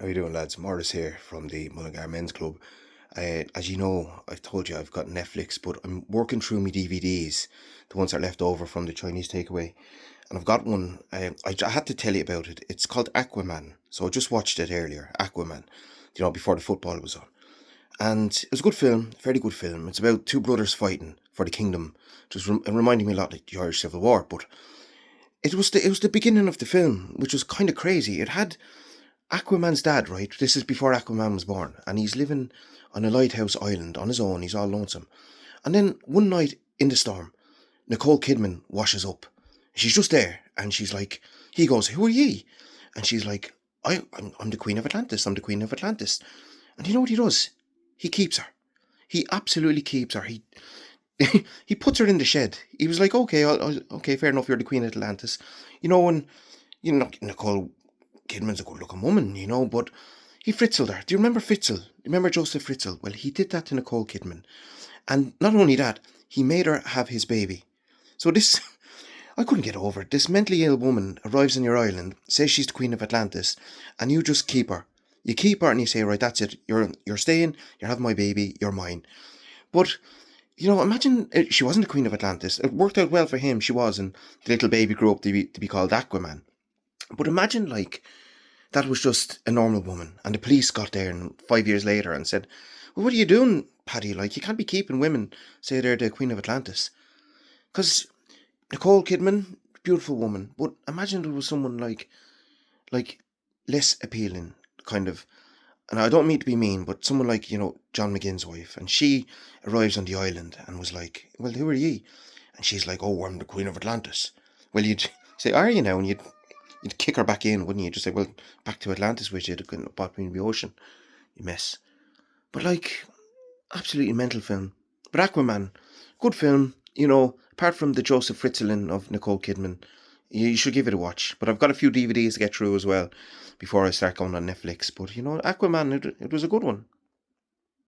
How you doing, lads? Morris here from the Mullingar Men's Club. As you know, I've told you I've got Netflix, but I'm working through my DVDs, the ones that are left over from the Chinese takeaway, and I've got one. I had to tell you about it. It's called Aquaman. So I just watched it earlier, Aquaman. Before the football was on, and it was a good film, very good film. It's about two brothers fighting for the kingdom. It reminded me a lot like the Irish Civil War, but it was the beginning of the film, which was kind of crazy. It had Aquaman's dad, right? This is before Aquaman was born, and he's living on a lighthouse island on his own. He's all lonesome. And then one night in the storm, Nicole Kidman washes up. She's just there, and she's like, he goes, "Who are ye?" And she's like, I'm the Queen of Atlantis. I'm the Queen of Atlantis. And you know what he does? He keeps her. He absolutely keeps her. He he puts her in the shed. He was like, okay, okay, fair enough. You're the Queen of Atlantis. And Nicole Kidman's a good-looking woman, but he fritzled her. Do you remember Fritzl? Do you remember Joseph Fritzl? Well, he did that to Nicole Kidman. And not only that, he made her have his baby. So this, I couldn't get over it. This mentally ill woman arrives on your island, says she's the Queen of Atlantis, and you just keep her. You keep her and you say, right, that's it. You're staying, you're having my baby, you're mine. But, imagine she wasn't the Queen of Atlantis. It worked out well for him, she was, and the little baby grew up to be called Aquaman. But imagine, that was just a normal woman, and the police got there and 5 years later and said, well, what are you doing, Paddy? You can't be keeping women, say they're the Queen of Atlantis. Because Nicole Kidman, beautiful woman, but imagine there was someone like less appealing, kind of, and I don't mean to be mean, but someone like, John McGinn's wife, and she arrives on the island and was like, well, who are ye? And she's like, oh, I'm the Queen of Atlantis. Well, you'd say, are you now? And you'd kick her back in, wouldn't you? Just say, well, back to Atlantis with you, the bottom of the ocean, you mess. But absolutely mental film. But Aquaman, good film, apart from the Joseph Fritzlin of Nicole Kidman, you should give it a watch. But I've got a few DVDs to get through as well before I start going on Netflix. But Aquaman, it was a good one.